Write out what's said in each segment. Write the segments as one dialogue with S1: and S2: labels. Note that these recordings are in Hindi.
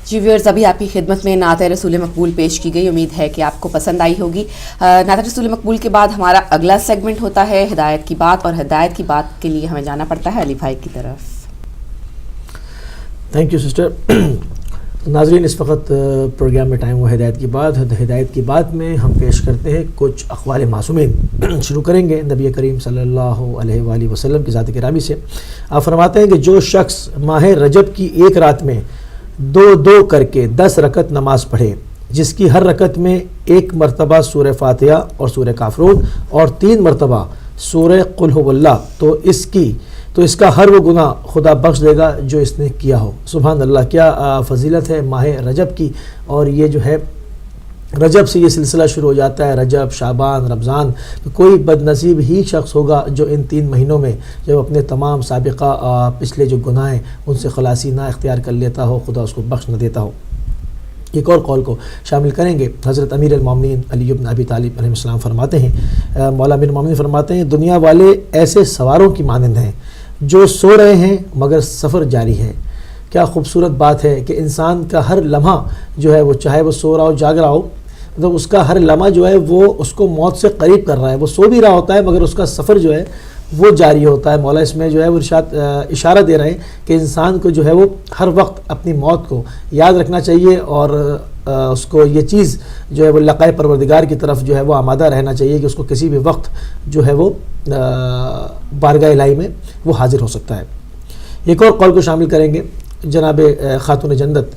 S1: जी व्यूअर्स, अभी आपकी खिदमत में नात रसूल मकबूल पेश की गई। उम्मीद है कि आपको पसंद आई होगी। नात रसूल मकबूल के बाद हमारा अगला सेगमेंट होता है हिदायत की बात, और हिदायत की बात के लिए हमें जाना पड़ता है अली भाई की तरफ।
S2: Thank you sister. नाज़रीन, इस वक्त प्रोग्राम में टाइम हुआ हिदायत की बात। हिदायत की बात में हम पेश करते हैं कुछ अक़वाल मासूमीन। शुरू करेंगे नबी करीम सल्लल्लाहु अलैहि वसल्लम की ज़ात गिरामी से। आप फरमाते हैं कि जो शख्स माह रजब की एक रात में दो दो करके 10 रकत नमाज पढ़े, जिसकी हर रकत में एक मरतबा सूरह फातिहा और सूरह काफिरून और 3 मरतबा सूरह कुल हुवल्लाह, तो इसका हर वो गुनाह खुदा बख्श देगा जो इसने किया हो। सुभान अल्लाह, क्या फ़जीलत है माह रजब की। और ये जो है रजब से ये सिलसिला शुरू हो जाता है, रजब, शाबान, रमज़ान। तो कोई बदनसीब ही शख्स होगा जो इन 3 महीनों में जब अपने तमाम साबिक़ा पिछले जो गुनाह हैं उनसे खलासी ना इख्तियार कर लेता हो, खुदा उसको बख्श न देता हो। एक और कौल को शामिल करेंगे। हज़रत अमीर अल-मोमिनीन अली इब्न अबी तालिब अलैहिस्सलाम फरमाते हैं, मौला अमीर मोमिनीन फरमाते हैं, दुनिया वाले ऐसे सवारों की मानंद हैं जो सो रहे हैं मगर सफ़र जारी है। क्या खूबसूरत बात है कि इंसान का हर लम्हा जो है वो, चाहे वो सो रहा हो जाग रहा हो, मतलब उसका हर लम्हा जो है वो उसको मौत से करीब कर रहा है। वो सो भी रहा होता है मगर उसका सफ़र जो है वो जारी होता है। मौला इसमें जो है वो इशारा दे रहे हैं कि इंसान को जो है वो हर वक्त अपनी मौत को याद रखना चाहिए और उसको ये चीज़ जो है वो लक़ाए परवरदिगार की तरफ जो है वो आमादा रहना चाहिए कि उसको किसी भी वक्त जो है वो बारगाह इलाही में वो हाजिर हो सकता है। एक और कौल को शामिल करेंगे। जनाब खातून जन्नत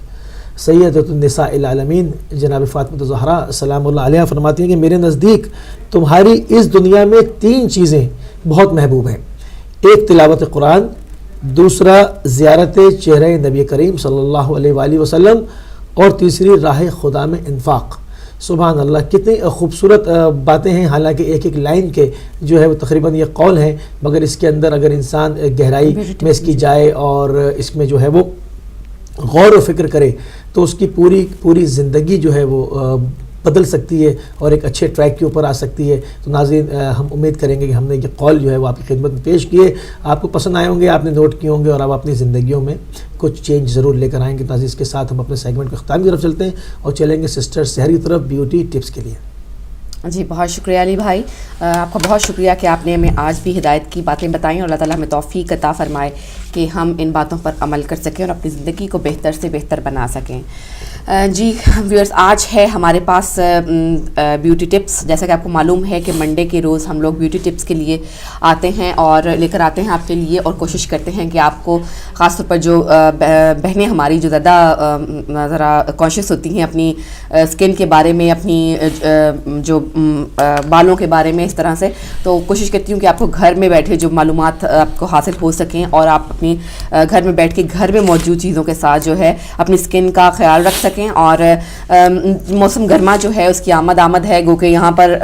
S2: सैयदतुन्निसाइल आलमीन जनाब फ़ातिमा ज़हरा सलामुल्लाह अलैहा फरमाती हैं कि मेरे नज़दीक तुम्हारी इस दुनिया में 3 चीज़ें बहुत महबूब हैं। एक तिलावत कुरान, दूसरा ज़ियारत चेहरे नबी करीम सल्लल्लाहु अलैहि वसल्लम और तीसरी राह खुदा में इन्फ़ाक़। सुभान अल्लाह, कितनी खूबसूरत बातें हैं। हालांकि एक एक लाइन के जो है वो तकरीबन ये कौल हैं, मगर इसके अंदर अगर इंसान गहराई में इसकी जाए और इसमें जो है वो गौर व फिक्र करे तो उसकी पूरी ज़िंदगी जो है वो बदल सकती है और एक अच्छे ट्रैक के ऊपर आ सकती है। तो नाज़रीन, हम उम्मीद करेंगे कि हमने ये कौल जो है वो आपकी खिदमत में पेश किए, आपको पसंद आए होंगे, आपने नोट किए होंगे और आप अपनी ज़िंदगियों में कुछ चेंज ज़रूर लेकर आएंगे। नाज़रीन, इसके साथ हम अपने सेगमेंट के ख़त्म की तरफ चलते हैं और चलेंगे सिस्टर सहर की तरफ ब्यूटी टिप्स के लिए।
S1: जी बहुत शुक्रिया अली भाई, आपका बहुत शुक्रिया कि आपने हमें आज भी हिदायत की बातें बताई और अल्लाह ताला हमें तौफीक अता फ़रमाए कि हम इन बातों पर अमल कर सकें और अपनी ज़िंदगी को बेहतर से बेहतर बना सकें। जी व्यूअर्स, आज है हमारे पास ब्यूटी टिप्स। जैसा कि आपको मालूम है कि मंडे के रोज़ हम लोग ब्यूटी टिप्स के लिए आते हैं और लेकर आते हैं आपके लिए और कोशिश करते हैं कि आपको ख़ास तौर पर जो बहनें हमारी जो ज़्यादा ज़रा कॉन्शियस होती हैं अपनी स्किन के बारे में, अपनी जो बालों के बारे में, इस तरह से, तो कोशिश करती हूँ कि आपको घर में बैठे जो मालूमात आपको हासिल हो सकें और आप अपनी घर में बैठ के घर में मौजूद चीज़ों के साथ जो है अपनी स्किन का ख्याल रख सकें। और मौसम गर्मा जो है उसकी आमद है, गो के यहाँ पर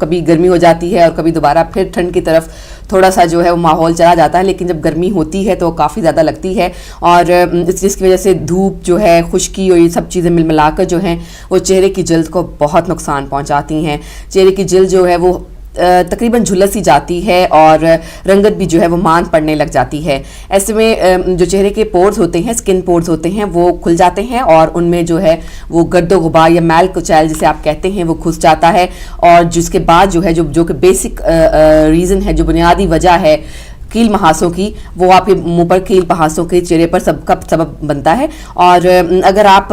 S1: कभी गर्मी हो जाती है और कभी दोबारा फिर ठंड की तरफ थोड़ा सा जो है वो माहौल चला जाता है, लेकिन जब गर्मी होती है तो काफ़ी ज़्यादा लगती है और इसकी वजह से धूप जो है, खुश्की और ये सब चीज़ें मिलाकर जो हैं वो चेहरे की जल्द को बहुत नुकसान पहुंचाती हैं। चेहरे की जल्द जो है वो तकरीबन झुलस ही जाती है और रंगत भी जो है वो मान पड़ने लग जाती है। ऐसे में जो चेहरे के पोर्स होते हैं, स्किन पोर्स होते हैं, वो खुल जाते हैं और उनमें जो है वो गर्दो गुबार या मैल कुचैल जिसे आप कहते हैं वो घुस जाता है। और जिसके बाद जो है जो कि बेसिक रीज़न है, जो बुनियादी वजह है कील महासों की, वो आपके मुंह पर कील महासों के चेहरे पर सबका सबब बनता है। और अगर आप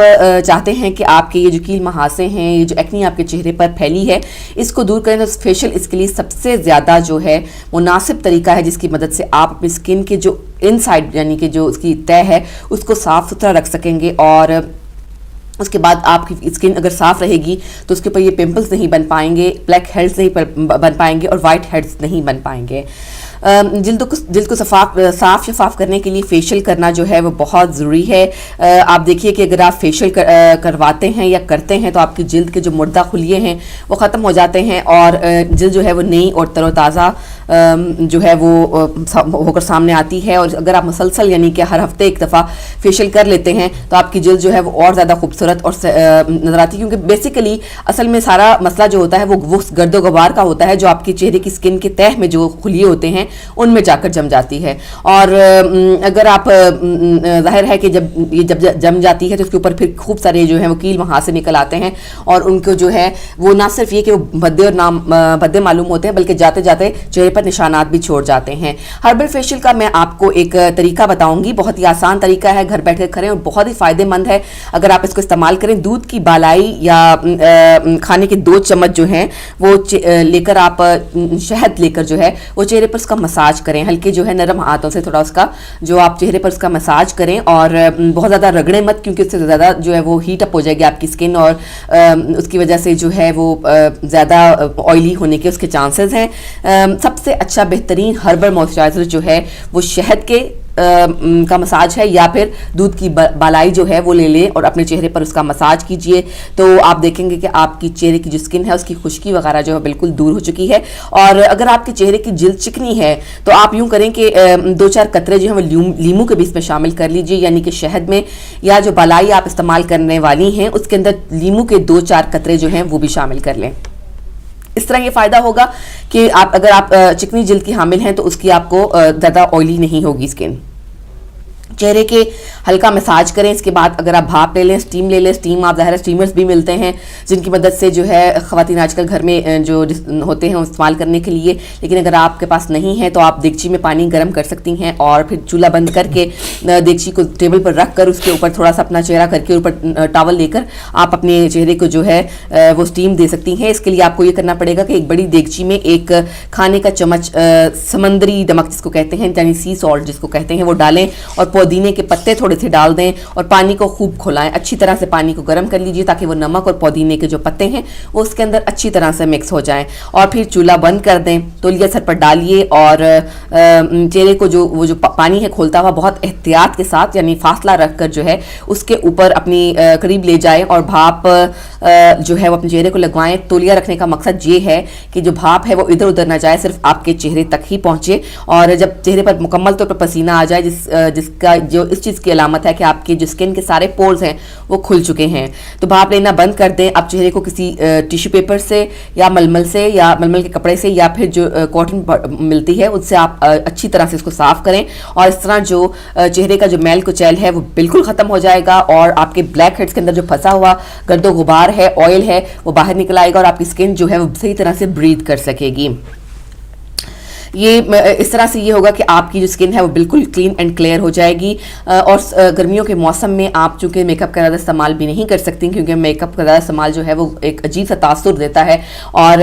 S1: चाहते हैं कि आपके ये जो कील महासे हैं, ये जो एक्नी आपके चेहरे पर फैली है, इसको दूर करें तो फेशियल इसके लिए सबसे ज़्यादा जो है मुनासिब तरीका है, जिसकी मदद से आप अपनी स्किन के जो इनसाइड यानी कि जो उसकी तह है उसको साफ़ सुथरा रख सकेंगे। और उसके बाद आपकी स्किन अगर साफ़ रहेगी तो उसके ऊपर ये पिंपल्स नहीं बन पाएंगे, ब्लैक हेड्स नहीं बन पाएंगे और वाइट हेड्स नहीं बन पाएंगे। जिल्द को साफ़ शफाफ करने के लिए फेशियल करना जो है वो बहुत ज़रूरी है। आप देखिए कि अगर आप फेशियल करवाते हैं या करते हैं तो आपकी जिल्द के जो मुर्दा खुलिये हैं वो ख़त्म हो जाते हैं और जिल्द जो है वो नई और तरोताज़ा जो है वो होकर सामने आती है। और अगर आप मुसलसल यानी कि हर हफ्ते एक दफ़ा फेशियल कर लेते हैं तो आपकी जिल्द जो है वो और ज़्यादा खूबसूरत और नज़र आती है, क्योंकि बेसिकली असल में सारा मसला जो होता है वो गर्दो गबार का होता है, जो आपके चेहरे की स्किन के तह में जो खुलिये होते हैं उनमें जाकर जम जाती है। और अगर आप जाहिर है कि जब ये जम जाती है तो उसके ऊपर फिर खूब सारे जो है वो कील वहाँ से निकल आते हैं और उनको जो है वो ना सिर्फ ये कि वो भद्दे मालूम होते हैं बल्कि जाते जाते चेहरे पर निशानात भी छोड़ जाते हैं। हर्बल फेशियल का मैं आपको एक तरीका बताऊंगी, बहुत ही आसान तरीका है, घर बैठे करें और बहुत ही फायदेमंद है अगर आप इसको इस्तेमाल करें। दूध की बालाई या खाने के 2 चम्मच जो हैं वो लेकर आप शहद लेकर जो है वो चेहरे पर उसका मसाज करें, हल्के जो है नरम हाथों से थोड़ा उसका जो आप चेहरे पर उसका मसाज करें और बहुत ज़्यादा रगड़ें मत, क्योंकि उससे ज़्यादा जो है वो हीट अप हो जाएगी आपकी स्किन और उसकी वजह से जो है वो ज़्यादा ऑयली होने के उसके चांसेस हैं। सबसे अच्छा बेहतरीन हर्बल मॉइस्चराइज़र जो है वो शहद के का मसाज है या फिर दूध की बालाई जो है वो ले लें और अपने चेहरे पर उसका मसाज कीजिए, तो आप देखेंगे कि आपकी चेहरे की जो स्किन है उसकी खुश्की वगैरह जो है बिल्कुल दूर हो चुकी है। और अगर आपके चेहरे की जिल्द चिकनी है तो आप यूं करें कि 2-4 कतरे जो है वो लीमू के बीच में शामिल कर लीजिए, यानी कि शहद में या जो बालाई आप इस्तेमाल करने वाली हैं उसके अंदर लीमू के 2-4 कतरे जो हैं वो भी शामिल कर लें। इस तरह ये फायदा होगा कि अगर आप चिकनी जिल्द की हामिल हैं तो उसकी आपको ज़्यादा ऑयली नहीं होगी स्किन। चेहरे के हल्का मसाज करें, इसके बाद अगर आप भाप ले लें, स्टीम ले लें, स्टीम आप ज़ाहिर स्टीमर्स भी मिलते हैं जिनकी मदद से जो है ख़वातीन आजकल घर में जो होते हैं वो इस्तेमाल करने के लिए, लेकिन अगर आपके पास नहीं है तो आप देगची में पानी गर्म कर सकती हैं और फिर चूल्हा बंद करके देगची को टेबल पर रख कर उसके ऊपर थोड़ा सा अपना चेहरा करके ऊपर टॉवल लेकर आप अपने चेहरे को जो है वो स्टीम दे सकती हैं। इसके लिए आपको ये करना पड़ेगा कि एक बड़ी देगची में एक खाने का चम्मच समंदरी नमक जिसको कहते हैं यानी सी सॉल्ट जिसको कहते हैं वो डालें और पुदीने के पत्ते थोड़े से डाल दें और पानी को खूब खौलाएं, अच्छी तरह से पानी को गर्म कर लीजिए ताकि वो नमक और पुदीने के जो पत्ते हैं वो उसके अंदर अच्छी तरह से मिक्स हो जाएं और फिर चूल्हा बंद कर दें, तौलिया सर पर डालिए और चेहरे को जो वो जो पानी है खोलता हुआ बहुत एहतियात के साथ यानी फासला रखकर जो है उसके ऊपर अपनी करीब ले जाएं और भाप जो है वो अपने चेहरे को लगवाएं। तौलिया रखने का मकसद ये है कि जो भाप है वो इधर उधर ना जाए, सिर्फ आपके चेहरे तक ही पहुंचे और जब चेहरे पर मुकम्मल तौर पर पसीना आ जाए जिसका जो इस चीज़ की अलामत है कि आपके जो स्किन के सारे पोर्स हैं वो खुल चुके हैं, तो भाप लेना बंद कर दें। आप चेहरे को किसी टिश्यू पेपर से या मलमल से या मलमल के कपड़े से या फिर जो कॉटन मिलती है उससे आप अच्छी तरह से इसको साफ करें और इस तरह जो चेहरे का जो मैल कुचैल है वो बिल्कुल ख़त्म हो जाएगा और आपके ब्लैक हेड्स के अंदर जो फंसा हुआ गर्दो गुबार है, ऑयल है, वो बाहर निकल आएगा और आपकी स्किन जो है वो सही तरह से ब्रीथ कर सकेगी। ये इस तरह से ये होगा कि आपकी जो स्किन है वो बिल्कुल क्लीन एंड क्लियर हो जाएगी। और गर्मियों के मौसम में आप चूँकि मेकअप का ज़्यादा इस्तेमाल भी नहीं कर सकती क्योंकि मेकअप का ज़्यादा इस्तेमाल जो है वो एक अजीब सा तासुर देता है और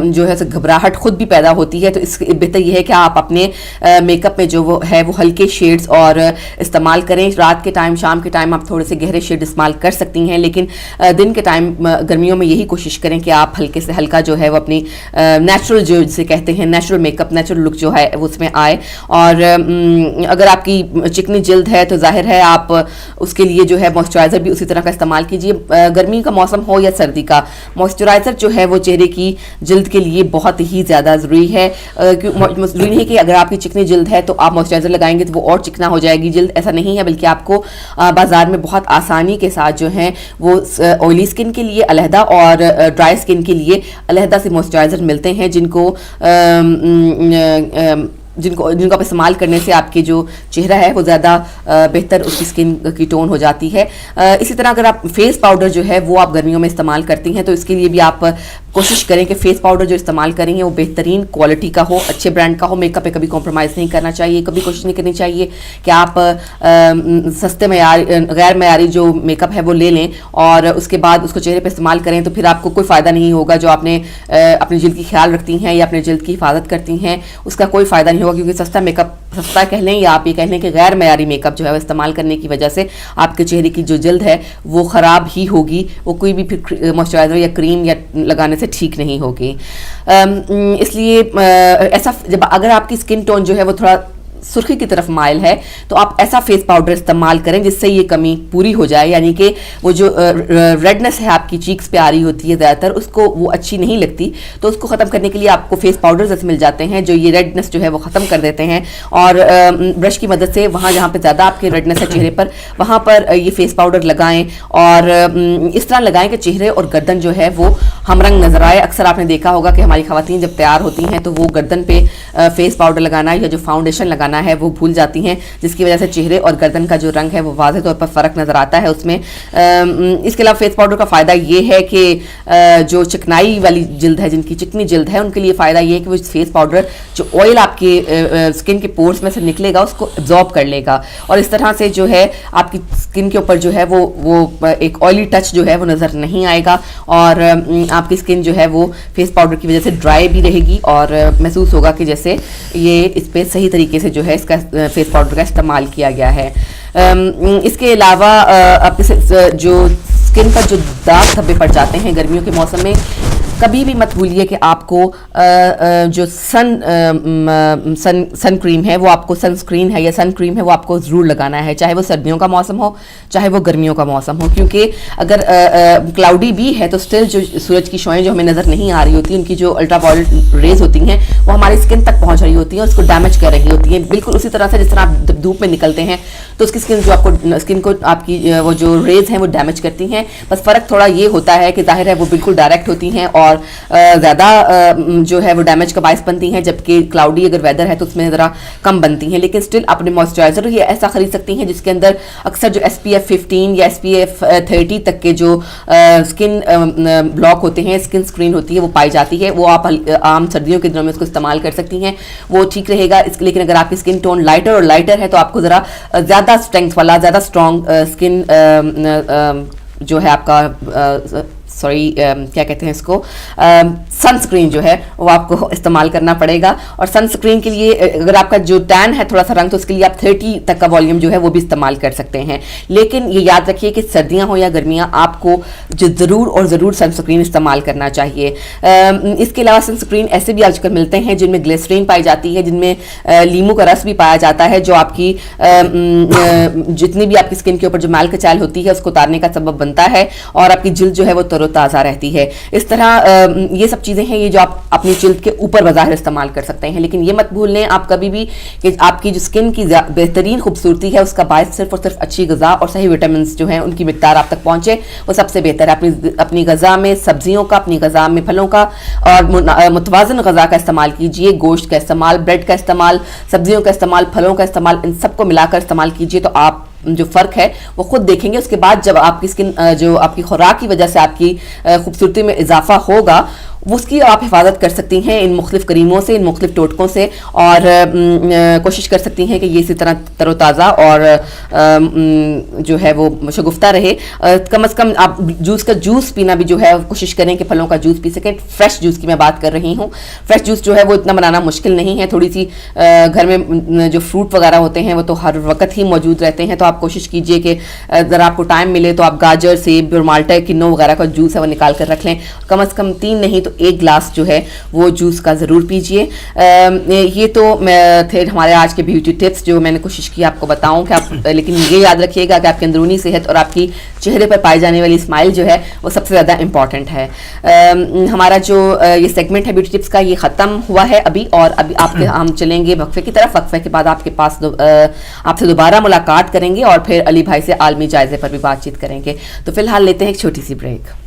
S1: जो है घबराहट खुद भी पैदा होती है, तो इस बेहतर ये है कि आप अपने मेकअप में जो वो है वो हल्के शेड्स और इस्तेमाल करें। रात के टाइम, शाम के टाइम आप थोड़े से गहरे शेड इस्तेमाल कर सकती हैं, लेकिन दिन के टाइम गर्मियों में यही कोशिश करें कि आप हल्के से हल्का जो है वो अपनी नेचुरल जो जिसे कहते हैं नेचुरल मेकअप, नेचुरल लुक जो है वो उसमें आए। और अगर आपकी चिकनी जिल्द है तो जाहिर है आप उसके लिए जो है मॉइस्चराइज़र भी उसी तरह का इस्तेमाल कीजिए। गर्मी का मौसम हो या सर्दी का, मॉइस्चराइज़र जो है वो चेहरे की जिल्द के लिए बहुत ही ज़्यादा ज़रूरी है। ज़रूरी नहीं कि अगर आपकी चिकनी जिल्द है तो आप मॉइस्चराइज़र लगाएंगे तो वो और चिकना हो जाएगी जिल्द, ऐसा नहीं है, बल्कि आपको बाज़ार में बहुत आसानी के साथ जो है वो ऑयली स्किन के लिए अलहदा और ड्राई स्किन के लिए अलहदा से मॉइस्चराइज़र मिलते हैं जिनको आप इस्तेमाल करने से आपके जो चेहरा है वो ज़्यादा बेहतर उसकी स्किन की टोन हो जाती है। इसी तरह अगर आप फेस पाउडर जो है वो आप गर्मियों में इस्तेमाल करती हैं तो इसके लिए भी आप कोशिश करें कि फेस पाउडर जो इस्तेमाल करेंगे वो बेहतरीन क्वालिटी का हो, अच्छे ब्रांड का हो। मेकअप पे कभी कॉम्प्रोमाइज़ नहीं करना चाहिए, कभी कोशिश नहीं करनी चाहिए कि आप सस्ते गैर मयारी जो मेकअप है वो ले लें और उसके बाद उसको चेहरे पे इस्तेमाल करें तो फिर आपको कोई फ़ायदा नहीं होगा। जो आपने अपनी जिल्द की ख्याल रखती हैं या अपनी जिल्द की हिफाजत करती हैं उसका कोई फ़ायदा नहीं होगा, क्योंकि सस्ता मेकअप, सस्ता कह लें या आप ये कह लें कि गैर मयारी मेकअप जो है वो इस्तेमाल करने की वजह से आपके चेहरे की जो जिल्द है वो ख़राब ही होगी, वो कोई भी फिर मॉइस्चराइज़र या क्रीम या लगाने से ठीक नहीं होगी। इसलिए ऐसा जब अगर आपकी स्किन टोन जो है वो थोड़ा सुर्खी की तरफ माइल है तो आप ऐसा फेस पाउडर इस्तेमाल करें जिससे ये कमी पूरी हो जाए, यानी कि वो जो रेडनेस है आपकी चीक्स पे आ रही होती है ज़्यादातर, उसको वो अच्छी नहीं लगती, तो उसको ख़त्म करने के लिए आपको फेस पाउडर्स ऐसे मिल जाते हैं जो ये रेडनेस जो है वो ख़त्म कर देते हैं। और ब्रश की मदद से वहाँ जहाँ पे ज़्यादा आपके रेडनेस है चेहरे पर, वहाँ पर ये फेस पाउडर लगाएं और इस तरह लगाएं कि चेहरे और गर्दन जो है वो हम रंग नजर आए। अक्सर आपने देखा होगा कि हमारी ख़वातीन जब तैयार होती हैं तो वो गर्दन पे फेस पाउडर लगाना या जो फाउंडेशन लगाना है वो भूल जाती हैं, जिसकी वजह से चेहरे और गर्दन का जो रंग है वो वाज़ेह तौर पर फ़र्क नज़र आता है उसमें। इसके अलावा फेस पाउडर का फ़ायदा ये है कि जो चिकनाई वाली जिल्द है, जिनकी चिकनी जिल्द है, उनके लिए फ़ायदा ये है कि वो फेस पाउडर जो ऑयल आपके स्किन के पोर्स में से निकलेगा उसको एब्जॉर्ब कर लेगा और इस तरह से जो है आपकी स्किन के ऊपर जो है वो एक ऑयली टच जो है वो नज़र नहीं आएगा और आपकी स्किन जो है वो फेस पाउडर की वजह से ड्राई भी रहेगी और महसूस होगा कि जैसे ये इस पर सही तरीके से जो है इसका फेस पाउडर का इस्तेमाल किया गया है। इसके अलावा आपके जो स्किन पर जो दाग धब्बे पड़ जाते हैं गर्मियों के मौसम में, कभी भी मत भूलिए कि आपको जो सन क्रीम है वो आपको सनस्क्रीन है या सन क्रीम है वो आपको ज़रूर लगाना है, चाहे वो सर्दियों का मौसम हो चाहे वो गर्मियों का मौसम हो, क्योंकि अगर क्लाउडी भी है तो स्टिल जो सूरज की शॉएं जो हमें नज़र नहीं आ रही होती, उनकी जो अल्ट्रावायलेट रेज होती हैं वो हमारी स्किन तक पहुँच रही होती हैं और उसको डैमेज कर रही होती हैं। बिल्कुल उसी तरह से जिस तरह आप धूप में निकलते हैं तो उसकी स्किन को आपकी वो जो रेज हैं वो डैमेज करती हैं। बस फ़र्क थोड़ा ये होता है कि जाहिर है वो बिल्कुल डायरेक्ट होती हैं और ज़्यादा जो है वो डैमेज का बायस बनती हैं, जबकि क्लाउडी अगर वेदर है तो उसमें ज़रा कम बनती हैं। लेकिन स्टिल अपने मॉइस्चराइज़र ये ऐसा खरीद सकती हैं जिसके अंदर अक्सर जो SPF 15 या SPF 30 तक के जो स्किन ब्लॉक होते हैं, स्किन स्क्रीन होती है वो पाई जाती है, वो आप आम सर्दियों के दिनों में उसको इस्तेमाल कर सकती हैं, वो ठीक रहेगा। लेकिन अगर आपकी स्किन टोन लाइटर और लाइटर है तो आपको ज़रा ज़्यादा स्ट्रेंथ वाला, ज़्यादा स्ट्रॉन्ग स्किन जो है आपका क्या कहते हैं इसको, सनस्क्रीन जो है वो आपको इस्तेमाल करना पड़ेगा। और सनस्क्रीन के लिए अगर आपका जो टैन है थोड़ा सा रंग, तो उसके लिए आप 30 तक का वॉल्यूम जो है वो भी इस्तेमाल कर सकते हैं। लेकिन ये याद रखिए कि सर्दियां हो या गर्मियां, आपको जो ज़रूर और ज़रूर सनस्क्रीन इस्तेमाल करना चाहिए। इसके अलावा सनस्क्रीन ऐसे भी आजकल मिलते हैं जिनमें ग्लिसरीन पाई जाती है, जिनमें लीमू का रस भी पाया जाता है, जो आपकी जितनी भी आपकी स्किन के ऊपर जो मैलकचाल होती है उसको उतारने का सबब बनता है और आपकी जिल्द जो है वो ताज़ा रहती है। इस तरह ये सब चीज़ें हैं ये जो आप अपनी जिल्द के ऊपर बाज़ाहिर इस्तेमाल कर सकते हैं। लेकिन ये मत भूल लें आप कभी भी कि आपकी जो स्किन की बेहतरीन खूबसूरती है उसका बायस सिर्फ और सिर्फ अच्छी ग़िज़ा और सही विटामिन जो हैं उनकी मिक़दार आप तक पहुँचे, वो सबसे बेहतर है। अपनी ग़िज़ा में सब्जियों का, अपनी ग़िज़ा में फलों का और मुतवाज़िन ग़िज़ा का इस्तेमाल कीजिए। गोश्त का इस्तेमाल, ब्रेड का इस्तेमाल, सब्जियों का इस्तेमाल, फलों का इस्तेमाल, इन सबको मिलाकर इस्तेमाल कीजिए तो आप जो फ़र्क है वो खुद देखेंगे। उसके बाद जब आपकी स्किन जो आपकी खुराक की वजह से आपकी खूबसूरती में इजाफा होगा, उसकी आप हिफाजत कर सकती हैं इन मुख्तलिफ करीमों से, इन मुख्तलिफ टोटकों से, और कोशिश कर सकती हैं कि ये इसी तरह तरोताज़ा और जो है वो शगुफ्ता रहे। कम अज़ कम आप जूस पीना भी जो है कोशिश करें कि फलों का जूस पी सकें। फ्रेश जूस की मैं बात कर रही हूँ। फ्रेश जूस जो है वो इतना बनाना मुश्किल नहीं है, थोड़ी सी घर में जो फ्रूट वगैरह होते हैं वो तो हर वक्त ही मौजूद रहते हैं, तो आप कोशिश कीजिए कि ज़रा आपको टाइम मिले तो आप गाजर, सेब और माल्टा, किन्नो वगैरह का जूस है वो निकाल कर रख लें। कम अज़ कम 3 नहीं तो 1 गिलास जो है वो जूस का ज़रूर पीजिए। ये तो थे हमारे आज के ब्यूटी टिप्स जो मैंने कोशिश की आपको बताऊं कि आप, लेकिन ये याद रखिएगा कि आपकी अंदरूनी सेहत और आपकी चेहरे पर पाई जाने वाली स्माइल जो है वो सबसे ज़्यादा इंपॉर्टेंट है। हमारा जो ये सेगमेंट है ब्यूटी टिप्स का ये ख़त्म हुआ है अभी, और अभी हम चलेंगे वक्फे की तरफ। वक्फे के बाद आपके पास आपसे दोबारा मुलाकात करेंगे और फिर अली भाई से आलमी जायज़े पर भी बातचीत करेंगे। तो फिलहाल लेते हैं एक छोटी सी ब्रेक।